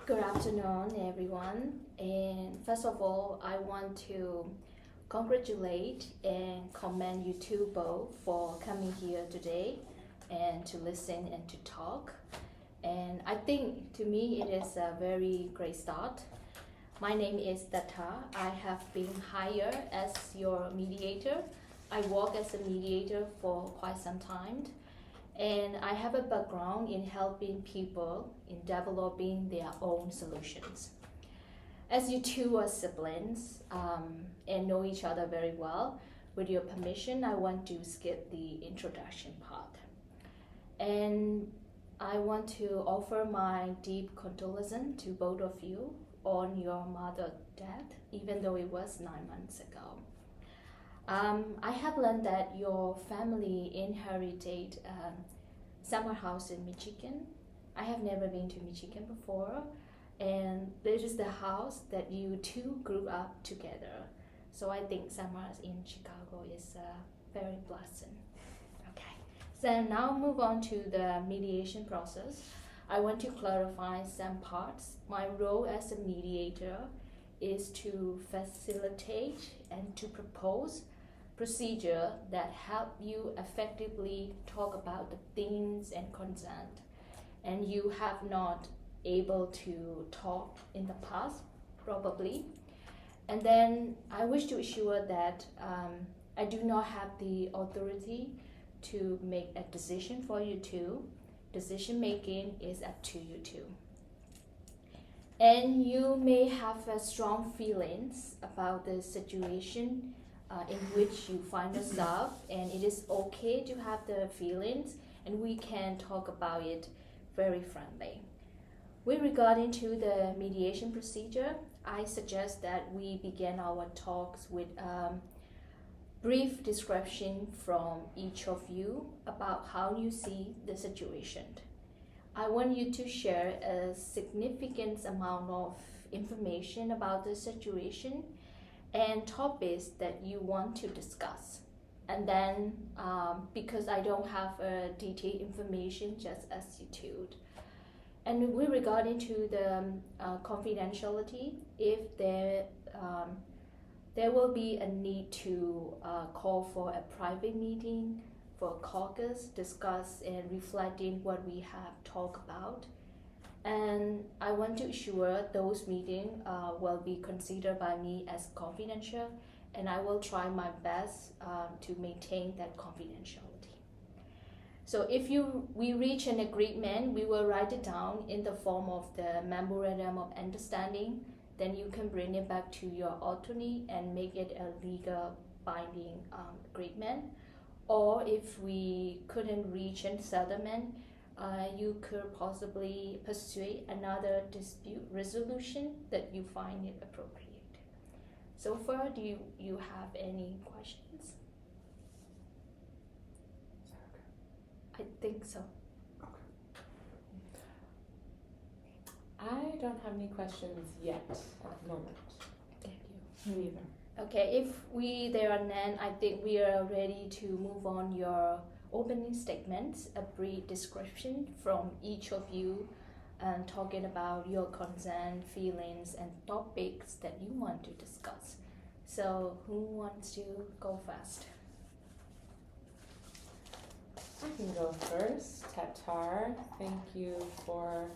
Good afternoon, everyone. And first of all, I want to congratulate and commend you two both for coming here today and to listen and to talk. And I think to me it is a very great start. My name is Data. I have been hired as your mediator. I work as a mediator for quite some time. And I have a background in helping people in developing their own solutions. As you two are siblings and know each other very well, with your permission, I want to skip the introduction part. And I want to offer my deep condolences to both of you on your mother's death, even though it was 9 months ago. I have learned that your family inherited a summer house in Michigan. I have never been to Michigan before, and this is the house that you two grew up together. So I think summers in Chicago is a very blessing. Okay, so now move on to the mediation process. I want to clarify some parts. My role as a mediator is to facilitate and to propose procedure that help you effectively talk about the themes and consent, and you have not able to talk in the past probably. And then I wish to assure that I do not have the authority to make a decision for you two. Decision making is up to you two. And you may have strong feelings about the situation in which you find yourself, and it is okay to have the feelings, and we can talk about it very friendly. With regard into the mediation procedure, I suggest that we begin our talks with brief description from each of you about how you see the situation. I want you to share a significant amount of information about the situation and topics that you want to discuss. And then, because I don't have detailed information just as you told. And with regard into the confidentiality, if there will be a need to call for a private meeting for a caucus, discuss and reflecting what we have talked about. And I want to assure those meetings will be considered by me as confidential, and I will try my best to maintain that confidentiality. So if we reach an agreement, we will write it down in the form of the memorandum of understanding. Then you can bring it back to your attorney and make it a legal binding agreement. Or if we couldn't reach a settlement, you could possibly pursue another dispute resolution that you find it appropriate. So far, do you have any questions? I think so. I don't have any questions yet at the moment. Thank you. Me neither. Okay, if there are none, I think we are ready to move on your opening statements, a brief description from each of you, and talking about your concern, feelings, and topics that you want to discuss. So who wants to go first? I can go first. Tatar, thank you for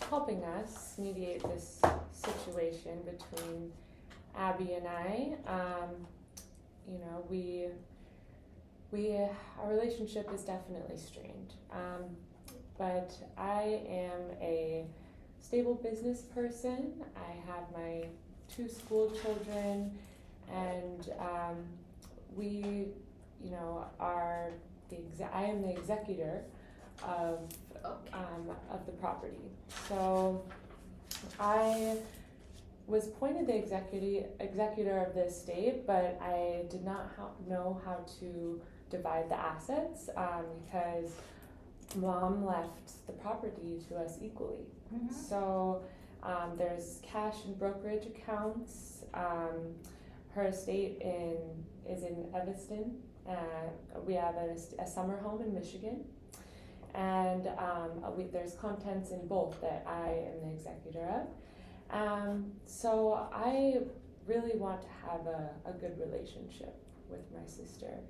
helping us mediate this situation between Abby and I. Our relationship is definitely strained. But I am a stable business person. I have my 2 school children, and I am the executor of the property. So I was appointed the executor of the estate, but I did not know how to divide the assets because Mom left the property to us equally. Mm-hmm. So there's cash and brokerage accounts. Her estate is in Evanston. We have a summer home in Michigan. and there's contents in both that I am the executor of. So I really want to have a good relationship with my sister.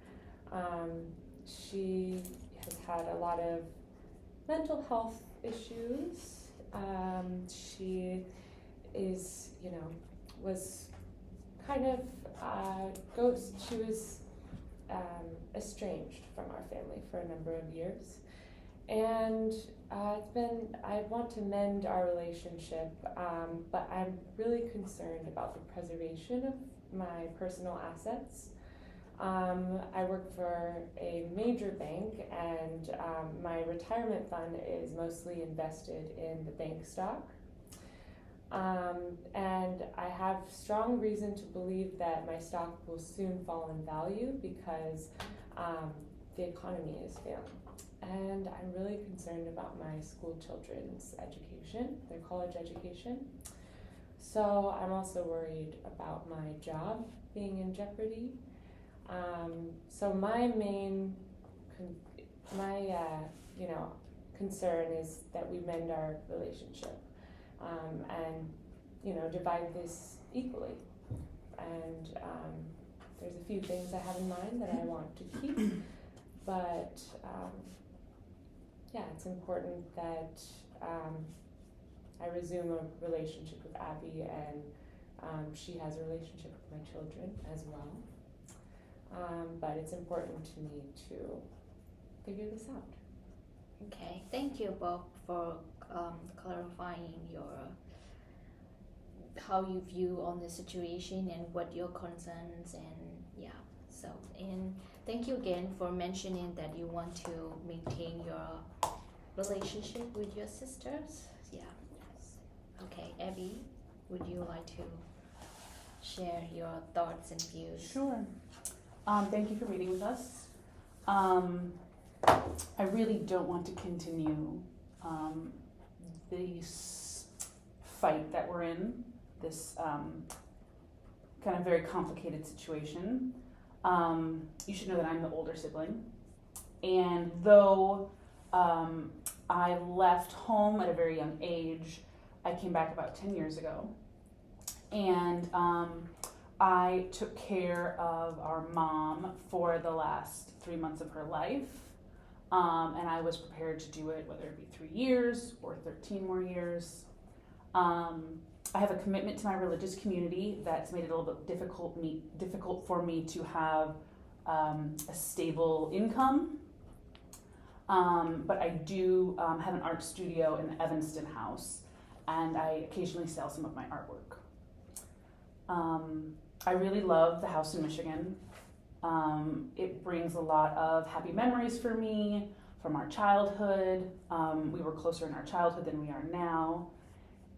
She has had a lot of mental health issues. She is, was kind of she was estranged from our family for a number of years. And I want to mend our relationship, but I'm really concerned about the preservation of my personal assets. I work for a major bank, and my retirement fund is mostly invested in the bank stock. And I have strong reason to believe that my stock will soon fall in value because the economy is failing. And I'm really concerned about my school children's education, their college education. So I'm also worried about my job being in jeopardy. So my main concern is that we mend our relationship, and divide this equally. And there's a few things I have in mind that I want to keep, but it's important that I resume a relationship with Abby, and she has a relationship with my children as well. But it's important to me to figure this out. Okay, thank you, Bob, for clarifying how you view on the situation and what your concerns, and and thank you again for mentioning that you want to maintain your relationship with your sisters. Okay, Abby, would you like to share your thoughts and views? Sure. Thank you for meeting with us. I really don't want to continue this fight that we're in, this kind of very complicated situation. You should know that I'm the older sibling, and though I left home at a very young age, I came back about 10 years ago, and I took care of our mom for the last 3 months of her life, and I was prepared to do it, whether it be 3 years or 13 more years. I have a commitment to my religious community that's made it a little bit difficult for me to have a stable income, but I do have an art studio in the Evanston house, and I occasionally sell some of my artwork. I really love the house in Michigan. It brings a lot of happy memories for me from our childhood. We were closer in our childhood than we are now.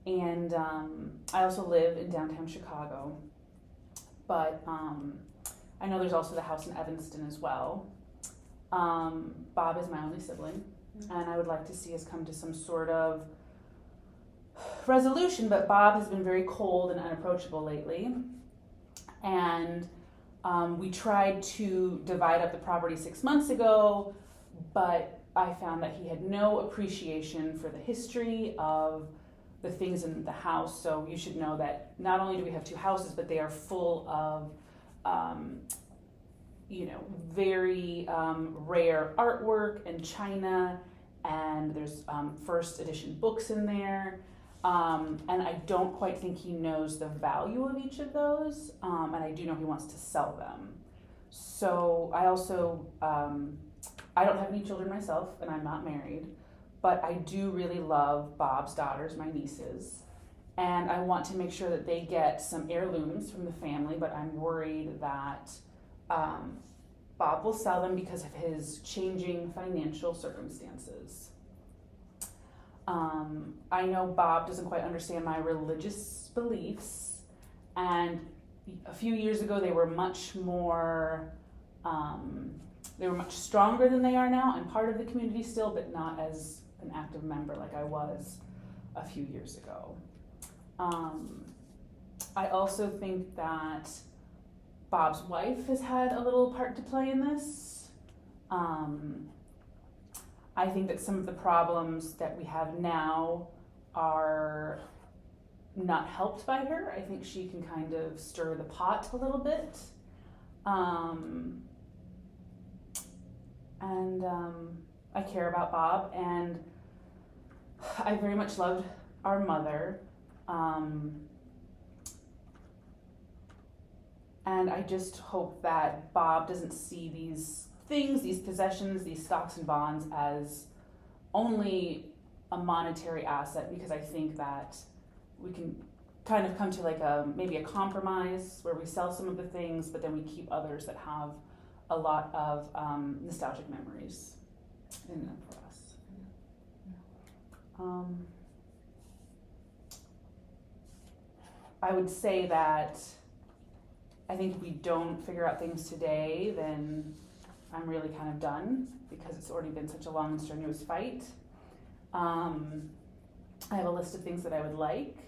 And I also live in downtown Chicago. But I know there's also the house in Evanston as well. Bob is my only sibling, and I would like to see us come to some sort of resolution, but Bob has been very cold and unapproachable lately. And we tried to divide up the property 6 months ago, but I found that he had no appreciation for the history of the things in the house. So you should know that not only do we have 2 houses, but they are full of very rare artwork and china, and there's first edition books in there. And I don't quite think he knows the value of each of those, and I do know he wants to sell them. So I also, I don't have any children myself, and I'm not married, but I do really love Bob's daughters, my nieces, and I want to make sure that they get some heirlooms from the family, but I'm worried that Bob will sell them because of his changing financial circumstances. I know Bob doesn't quite understand my religious beliefs, and a few years ago they were much stronger than they are now. I'm part of the community still, but not as an active member like I was a few years ago. I also think that Bob's wife has had a little part to play in this. I think that some of the problems that we have now are not helped by her. I think she can kind of stir the pot a little bit. I care about Bob, and I very much loved our mother. And I just hope that Bob doesn't see these things, these possessions, these stocks and bonds as only a monetary asset, because I think that we can kind of come to like maybe a compromise where we sell some of the things, but then we keep others that have a lot of nostalgic memories in them for us. I would say that I think if we don't figure out things today, then I'm really kind of done, because it's already been such a long and strenuous fight. I have a list of things that I would like,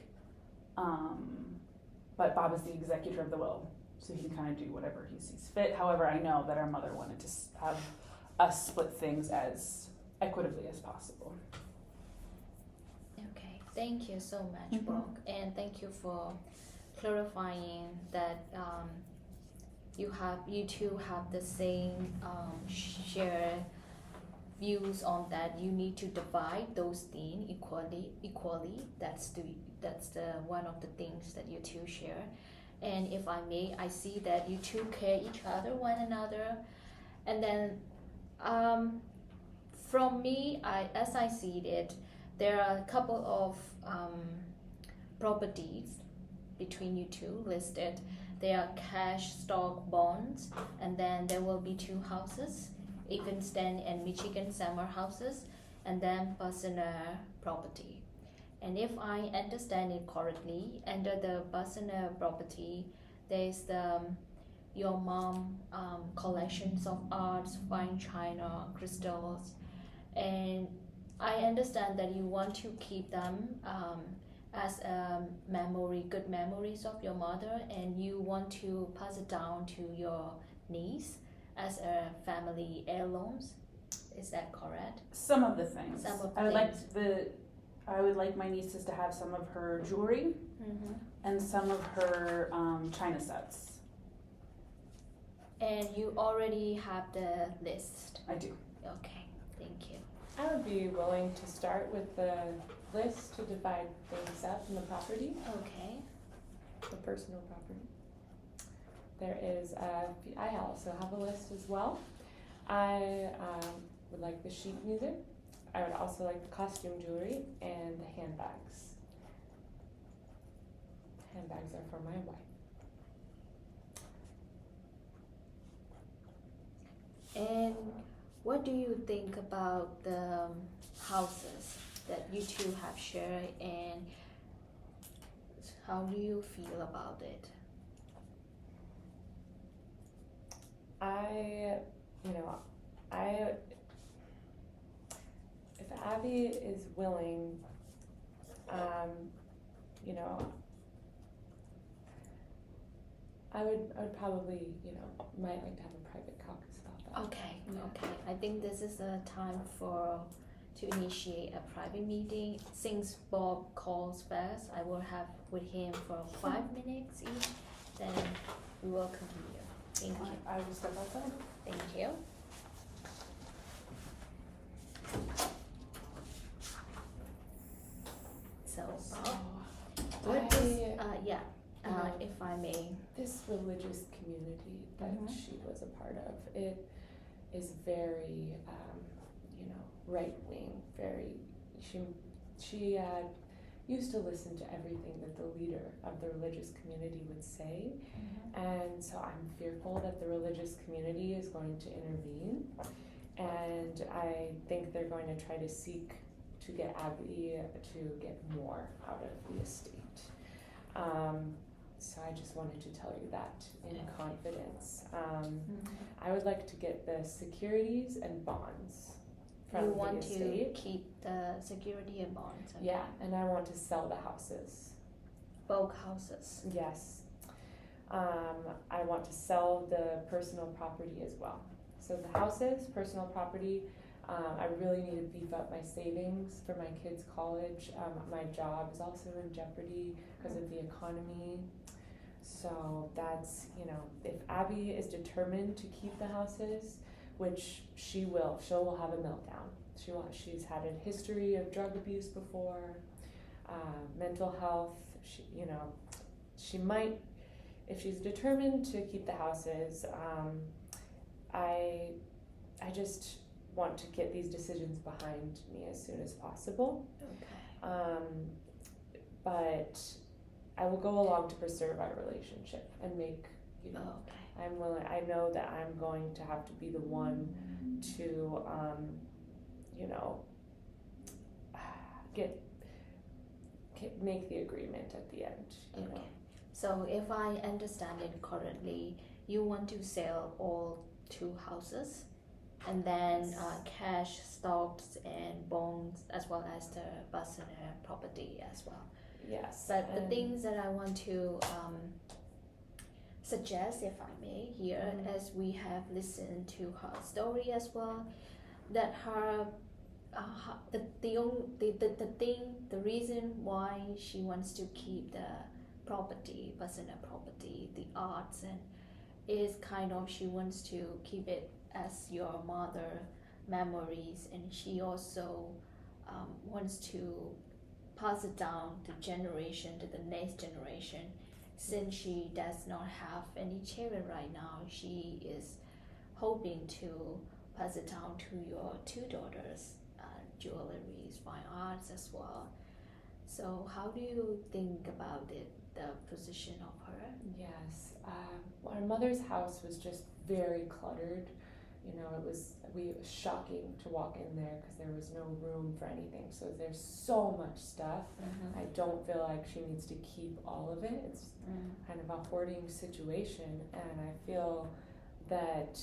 but Bob is the executor of the will, so he can kind of do whatever he sees fit. However, I know that our mother wanted to have us split things as equitably as possible. Okay, thank you so much, Mm-hmm. Brooke, and thank you for clarifying that you two have the same shared views on that. You need to divide those things equally. That's the one of the things that you two share. And if I may, I see that you two care each other, one another. And then from me, as I see it, there are a couple of properties between you two listed. There are cash, stock, bonds, and then there will be 2 houses, Evanston and Michigan summer houses, and then personal property. And if I understand it correctly, under the personal property, there's your mom collections of arts, fine china, crystals, and I understand that you want to keep them as a memory, good memories of your mother, and you want to pass it down to your niece as a family heirlooms. Is that correct? Some of the things. Some of the I would like my nieces to have some of her jewelry Mm-hmm. and some of her china sets. And you already have the list. I do. Okay, thank you. I would be willing to start with the list to divide things up in the property, Okay. the personal property. There is, I also have a list as well. I would like the sheet music. I would also like the costume jewelry and the handbags. Handbags are for my wife. And what do you think about the houses that you two have shared, and how do you feel about it? If Abby is willing, I would probably, might like to have a private caucus about that. Okay, okay. I think this is a time to initiate a private meeting. Since Bob calls first, I will have with him for 5 minutes each, then we will continue. Thank you. I will step outside. Thank you. So, Bob, what is, if I may. This religious community that Mhm. she was a part of, it is very, right wing. Very, she used to listen to everything that the leader of the religious community would say, and so I'm fearful that the religious community is going to intervene, and I think they're going to try to seek to get Abby to get more out of the estate. So I just wanted to tell you that in confidence. I would like to get the securities and bonds from You the want estate. to keep the security and bonds, okay? Yeah, and I want to sell the houses. Both houses. Yes. I want to sell the personal property as well. So the houses, personal property, I really need to beef up my savings for my kids' college. My job is also in jeopardy because of the economy. So that's, if Abby is determined to keep the houses, which she will have a meltdown. She's had a history of drug abuse before, mental health. She might, if she's determined to keep the houses. I just want to get these decisions behind me as soon as possible. Okay. But I will go along to preserve our relationship and make, Okay. I'm willing, I know that I'm going to have to be the one to, make the agreement at the end, Okay. So if I understand it correctly, you want to sell all 2 houses and then cash, stocks and bonds as well as the personal property as well. Yes. But the things that I want to suggest, if I may, here, as we have listened to her story as well, that her the reason why she wants to keep the property, personal property, the arts, and is kind of she wants to keep it as your mother memories, and she also wants to pass it down to the next generation. Since she does not have any children right now, she is hoping to pass it down to your 2 daughters, jewelry, fine arts as well. So how do you think about it, the position of her? Yes, our mother's house was just very cluttered. It was shocking to walk in there because there was no room for anything. So there's so much stuff. I don't feel like she needs to keep all of it. It's kind of a hoarding situation, and I feel that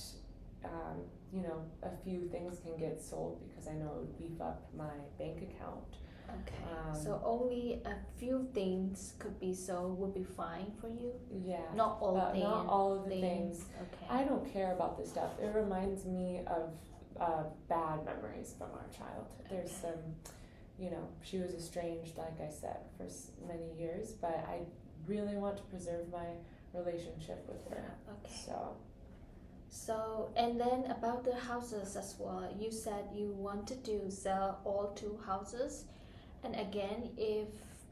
a few things can get sold because I know it would beef up my bank account. Okay. So only a few things could be sold would be fine for you? Yeah. Not all things. Not all of the things. Okay. I don't care about this stuff. It reminds me of bad memories from our childhood. There's some, she was estranged, like I said, for many years, but I really want to preserve my relationship with her. Okay. So, and then about the houses as well, you said you wanted to sell all 2 houses. And again, if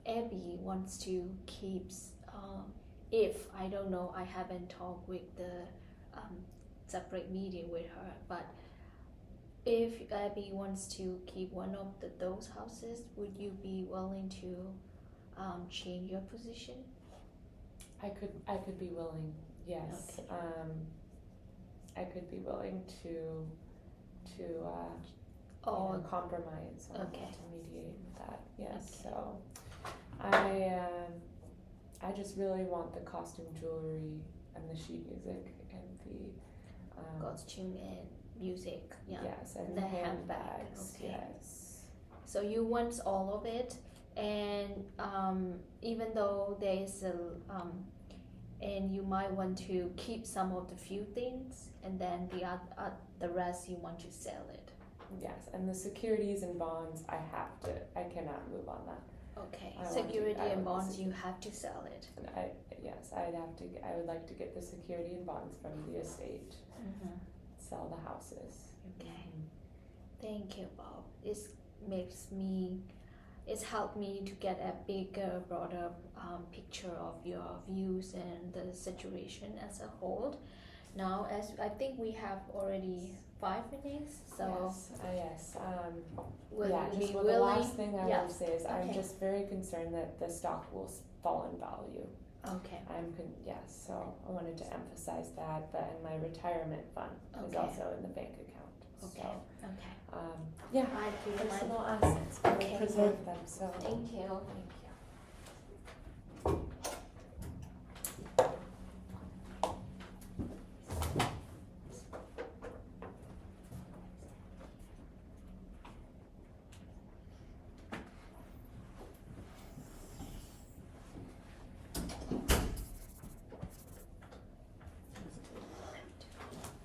Abby wants to keep, if, I don't know, I haven't talked with the separate meeting with her, but if Abby wants to keep one of those houses, would you be willing to change your position? I could be willing, yes. Okay. I could be willing to compromise on Okay. to mediate with that. Yes. Okay. So I just really want the costume jewelry and the sheet music and the costume and music, yeah. Yes, and the the handbag. handbags. Okay. Yes. So you want all of it, and even though there is and you might want to keep some of the few things, and then the rest you want to sell it. Yes, and the securities and bonds, I cannot move on that. Okay, I security and bonds, you have to sell it. I would like to get the security and bonds from the estate, sell the houses. Okay, thank you, Bob. It's helped me to get a bigger, broader picture of your views and the situation as a whole. Now, as I think we have already 5 minutes, so yes. will yeah, you just be the willing? last thing I would say is I'm Okay. just very concerned that the stock will fall in value. Okay. Yes, so I wanted to emphasize that, but and my retirement fund is Okay. also in the bank account. Okay. So, Okay. yeah, I do personal assets, I Okay. will preserve them, so. Thank you. Thank you.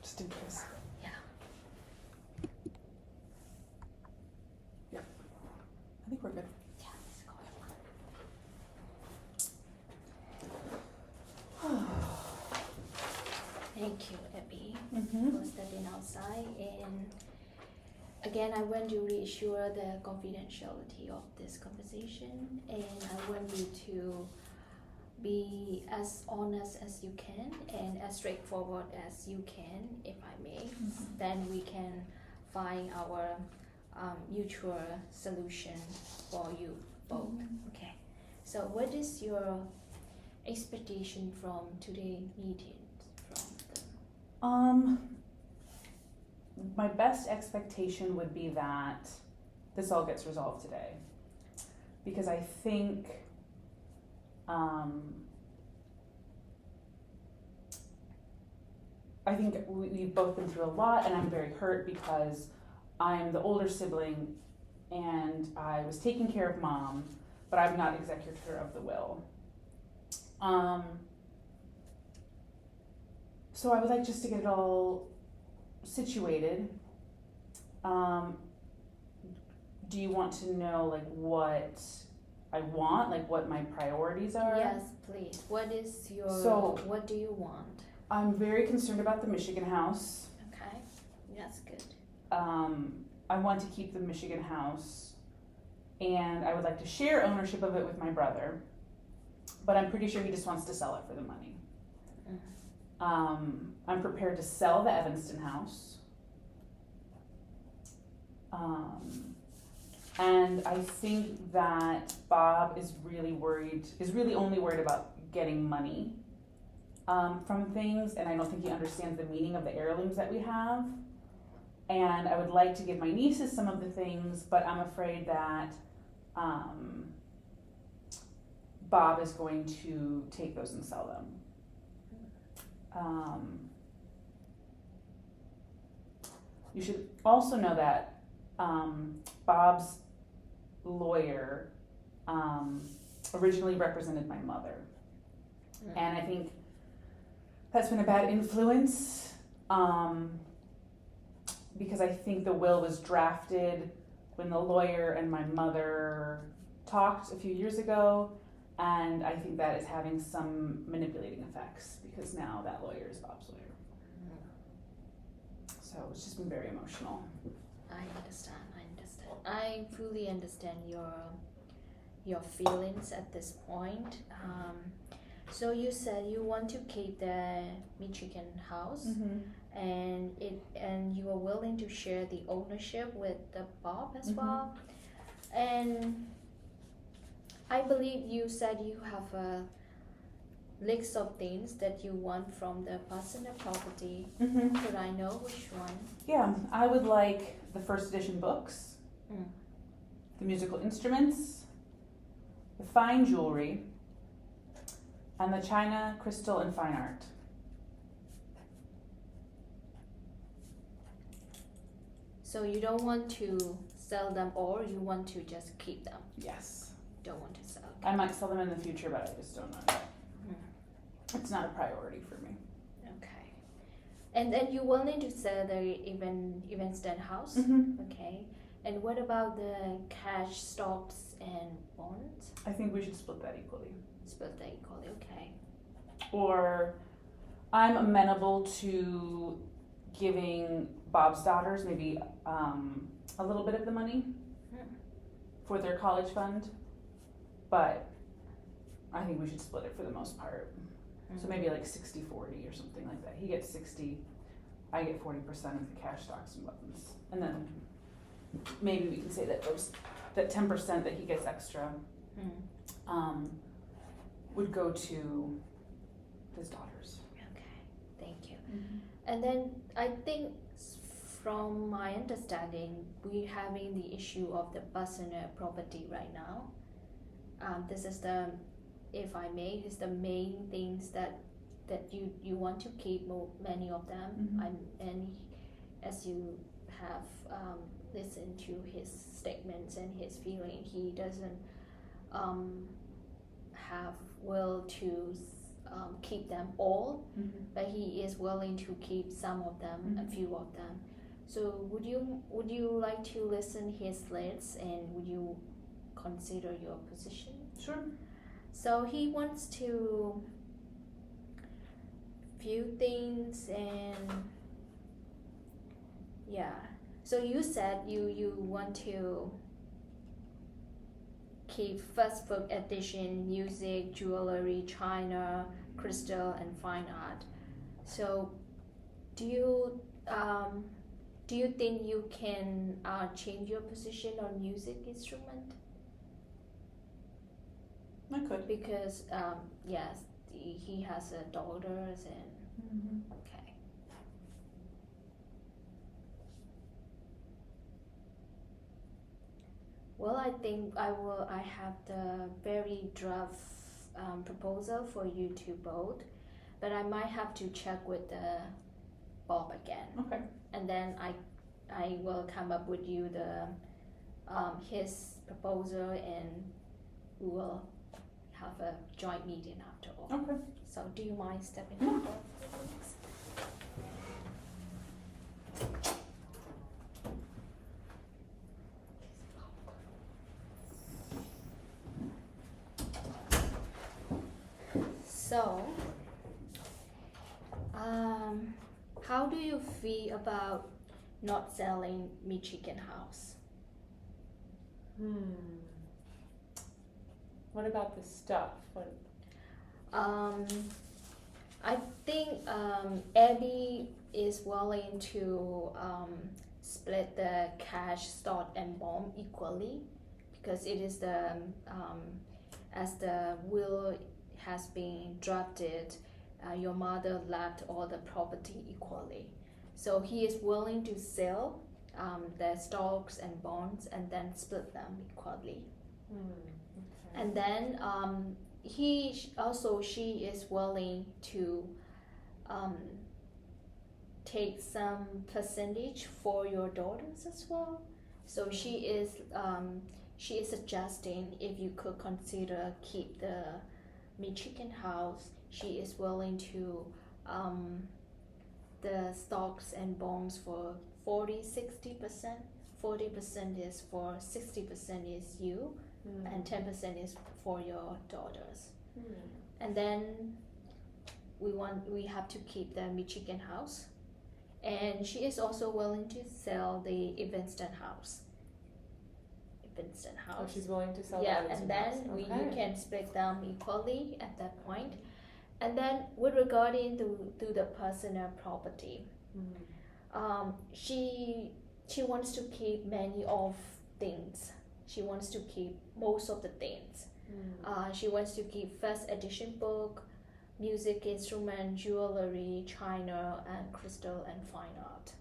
Just in case. Yeah. Thank you, Abby, Mm-hmm. for stepping outside. And again, I want to reassure the confidentiality of this conversation, and I want you to be as honest as you can and as straightforward as you can, if I may. Then we can find our mutual solution for you both. Okay. So, what is your expectation from today's meeting? My best expectation would be that this all gets resolved today. Because I think we've both been through a lot, and I'm very hurt because I'm the older sibling and I was taking care of mom, but I'm not executor of the will. So I would like just to get it all situated. Do you want to know like what I want, like what my priorities are? Yes, please. What is your? What do you want? I'm very concerned about the Michigan house. Okay, that's good. I want to keep the Michigan house, and I would like to share ownership of it with my brother, but I'm pretty sure he just wants to sell it for the money. I'm prepared to sell the Evanston house. And I think that Bob is really only worried about getting money from things, and I don't think he understands the meaning of the heirlooms that we have. And I would like to give my nieces some of the things, but I'm afraid that Bob is going to take those and sell them. You should also know that Bob's lawyer originally represented my mother. And I think that's been a bad influence because I think the will was drafted when the lawyer and my mother talked a few years ago, and I think that is having some manipulating effects because now that lawyer is Bob's lawyer. So it's just been very emotional. I understand. I fully understand your feelings at this point. So you said you want to keep the Michigan house, and you are willing to share the ownership with the Bob as well. And I believe you said you have a list of things that you want from the personal property. Could I know which one? Yeah, I would like the first edition books, the musical instruments, the fine jewelry, and the china, crystal, and fine art. So you don't want to sell them, or you want to just keep them? Yes. Don't want to sell. I might sell them in the future, but I just don't know yet. It's not a priority for me. Okay. And then you're willing to sell the Evanston house? Okay. And what about the cash, stocks, and bonds? I think we should split that equally. Split that equally, okay. Or I'm amenable to giving Bob's daughters maybe a little bit of the money for their college fund, but I think we should split it for the most part. So maybe like 60-40 or something like that. He gets 60, I get 40% of the cash, stocks, and bonds. And then maybe we can say that that 10% that he gets extra would go to his daughters. Okay, thank you. And then I think from my understanding, we're having the issue of the personal property right now. This is if I may, is the main things that you want to keep many of them. And as you have listened to his statements and his feeling, he doesn't have will to keep them all, but he is willing to keep some of them, a few of them. So would you like to listen his list, and would you consider your position? Sure. So he wants to few things and yeah. So you said you want to keep first book edition, music, jewelry, china, crystal, and fine art. So do you think you can change your position on music instrument? I could. Because yes, he has a daughters and okay. Well, I think I have the very draft proposal for you to vote, but I might have to check with Bob again. Okay. And then I will come up with you the his proposal, and we will have a joint meeting after all. Okay. So do you mind stepping forward? Please? So, how do you feel about not selling Michigan house? What about the stuff? What? I think Abby is willing to split the cash, stock, and bond equally, because it is the as the will has been drafted, your mother left all the property equally. So he is willing to sell the stocks and bonds and then split them equally. Okay. And then she is willing to take some percentage for your daughters as well. So she is suggesting if you could consider keep the Michigan house. She is willing to the stocks and bonds for 40-60%. 40% is for 60% is you, and 10% is for your daughters. And then we have to keep the Michigan house, and she is also willing to sell the Evanston house. Oh, she's willing to sell Yeah, that as and well. then Okay. you can split them equally at that point. And then with regarding to the personal property, she wants to keep many of things. She wants to keep most of the things. She wants to keep first edition book, music instrument, jewelry, china, and crystal and fine art.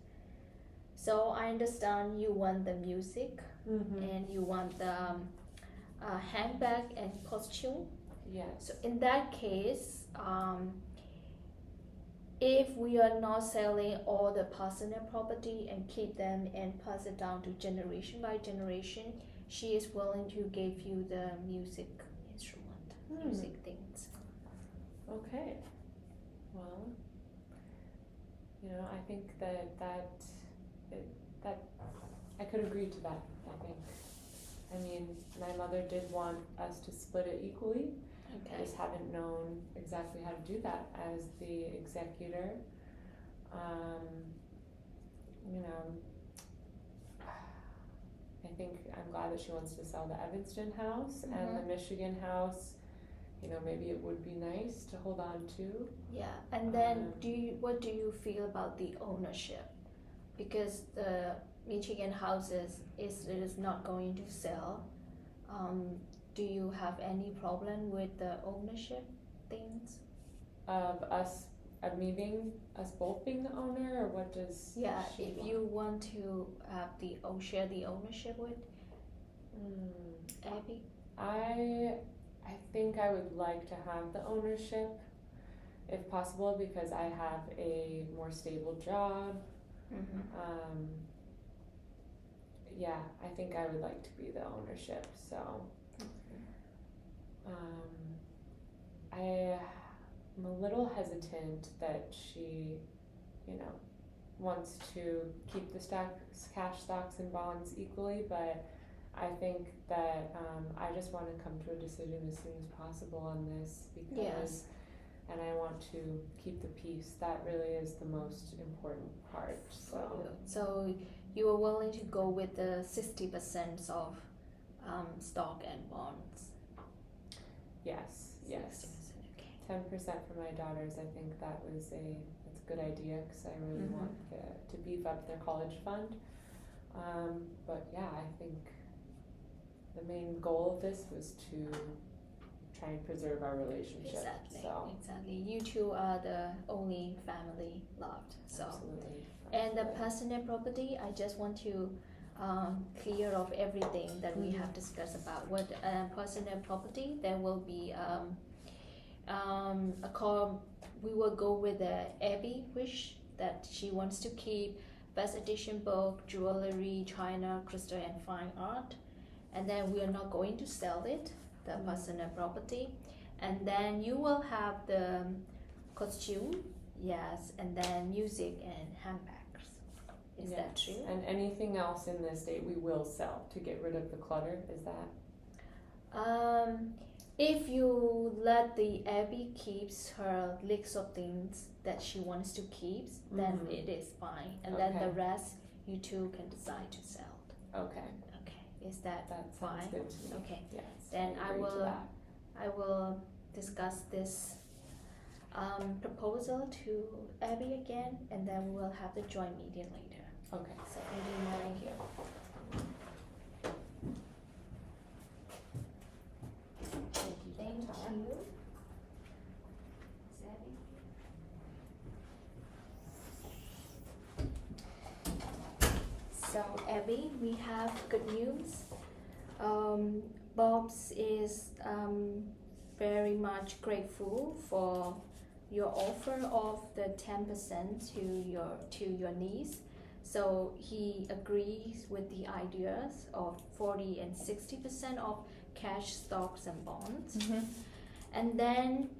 So I understand you want the music, and you want the handbag and costume. Yes. So in that case, if we are not selling all the personal property and keep them and pass it down to generation by generation, she is willing to give you the music instrument, music things. Okay. Well, I think that I could agree to that. I mean, my mother did want us to split it equally. Okay. I just haven't known exactly how to do that as the executor. I think I'm glad that she wants to sell the Evanston house and the Michigan house. Maybe it would be nice to hold on to. Yeah, and then what do you feel about the ownership? Because the Michigan houses is not going to sell. Do you have any problem with the ownership things? Of us both being the owner, or what does Yeah, she if want? you want to have share the ownership with Abby. I think I would like to have the ownership, if possible, because I have a more stable job. Yeah, I think I would like to be the ownership. So, I'm a little hesitant that she, wants to keep the cash, stocks, and bonds equally, but I think that I just want to come to a decision as soon as possible on this, because and I want to keep the peace. That really is the most important part. So you are willing to go with the 60% of stock and bonds? Yes, yes. 60%, okay. 10% for my daughters. I think that's a good idea because I really want to beef up their college fund. But yeah, I think the main goal of this was to try and preserve our relationship. Exactly. You two are the only family left. So. Absolutely. And the personal property, I just want to clear off everything that we have discussed about. What personal property, there will be a call. We will go with the Abby wish that she wants to keep best edition book, jewelry, china, crystal, and fine art. And then we are not going to sell it, the personal property. And then you will have the costume, yes, and then music and handbags. Is that true? And anything else in the estate we will sell to get rid of the clutter, is that? If you let the Abby keeps her list of things that she wants to keep, then it is fine. And then the rest, you two can decide to sell. Okay. Okay, is that fine? Sounds good to me. Okay. Yes. Then I will discuss this proposal to Abby again, and then we will have the joint meeting later. Okay. So thank you. Thank you. So Abby, we have good news. Bob's is very much grateful for your offer of the 10% to your niece. So he agrees with the ideas of 40 and 60% of cash, stocks, and bonds. And then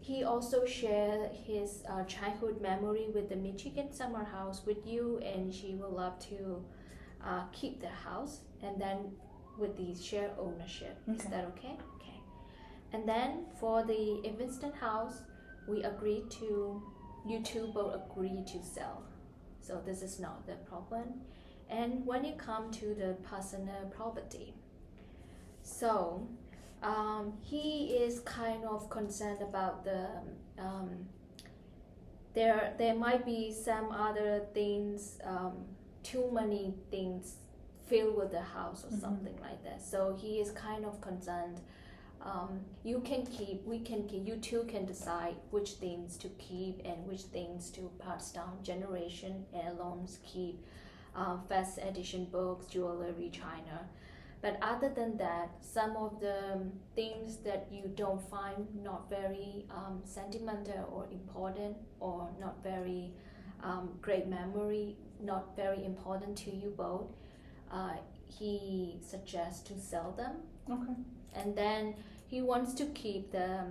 he also shared his childhood memory with the Michigan summer house with you, and she would love to keep the house, and then with the share ownership. Is that okay? Okay. And then for the Evanston house, we agreed to, you two both agreed to sell. So this is not the problem. And when it comes to the personal property, so he is kind of concerned about the there might be some other things, too many things filled with the house or something like that. So he is kind of concerned. You can keep, we can keep, you two can decide which things to keep and which things to pass down generation, heirlooms, keep, first edition books, jewelry, china. But other than that, some of the things that you don't find not very sentimental or important, or not very great memory, not very important to you both, he suggests to sell them. Okay. And then he wants to keep the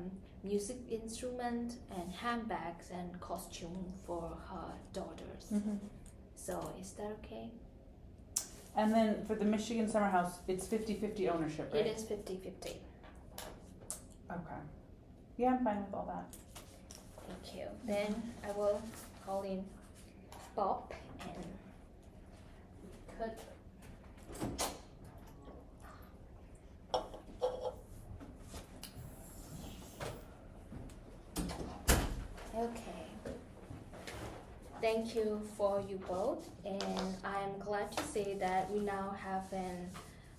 music instrument and handbags and costume for her daughters. So is that okay? And then for the Michigan summer house, it's 50-50 ownership, right? It is 50-50. Okay. Yeah, I'm fine with all that. Thank you. Then I will call in Bob and cut. Okay. Thank you for you both, and I'm glad to say that we now have an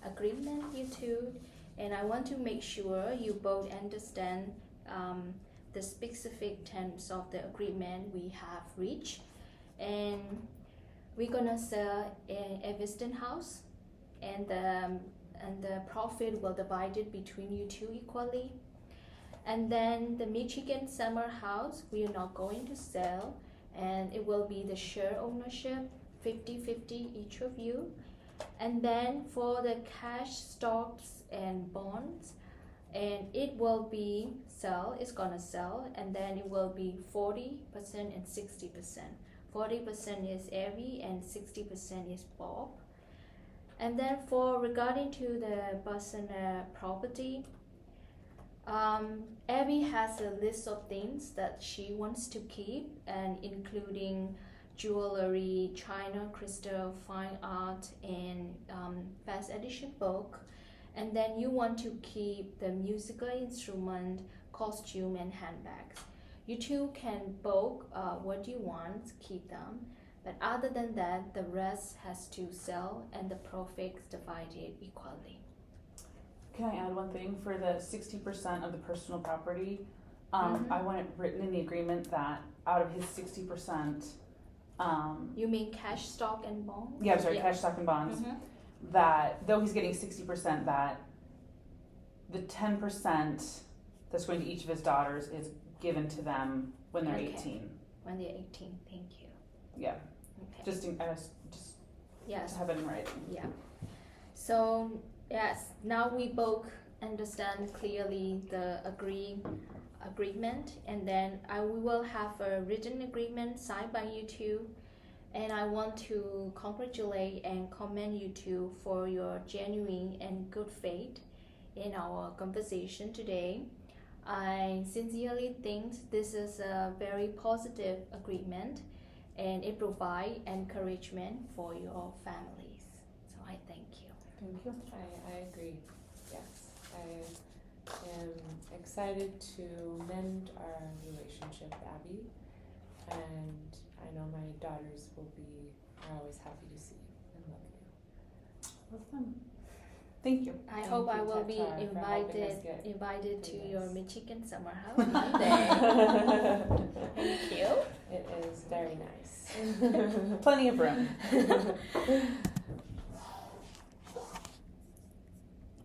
agreement, you two, and I want to make sure you both understand the specific terms of the agreement we have reached. And we're gonna sell an Evanston house, and the profit will divide it between you two equally. And then the Michigan summer house, we are not going to sell, and it will be the share ownership, 50-50 each of you. And then for the cash, stocks, and bonds, and it will be it's gonna sell, and then it will be 40% and 60%. 40% is Abby and 60% is Bob. And then for regarding to the personal property, Abby has a list of things that she wants to keep, and including jewelry, china, crystal, fine art, and fast edition book. And then you want to keep the musical instrument, costume, and handbags. You two can both what you want, keep them. But other than that, the rest has to sell, and the profits divided equally. Can I add one thing? For the 60% of the personal property, Mhm. I want it written in the agreement that out of his 60%, You mean cash, stock, and bond? yeah, I'm sorry, cash, stock, and bonds, Mhm. that though he's getting 60%, that the 10% that's going to each of his daughters is given to them when they're Okay. 18. When they're 18, thank you. Yeah, Okay. just Yes. have it in writing. Yeah. So yes, now we both understand clearly the agreement, and then we will have a written agreement signed by you two. And I want to congratulate and commend you two for your genuine and good faith in our conversation today. I sincerely think this is a very positive agreement, and it provides encouragement for your families. So I thank you. Thank you. I agree. Yes, I am excited to mend our relationship, Abby, and I know my daughters are always happy to see you and love you. Well done. Thank you. I Thank hope I you, will be Tatar, for helping us invited to through your this. Michigan summer house one day. Thank you. It is very nice. Plenty of room.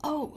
Oh,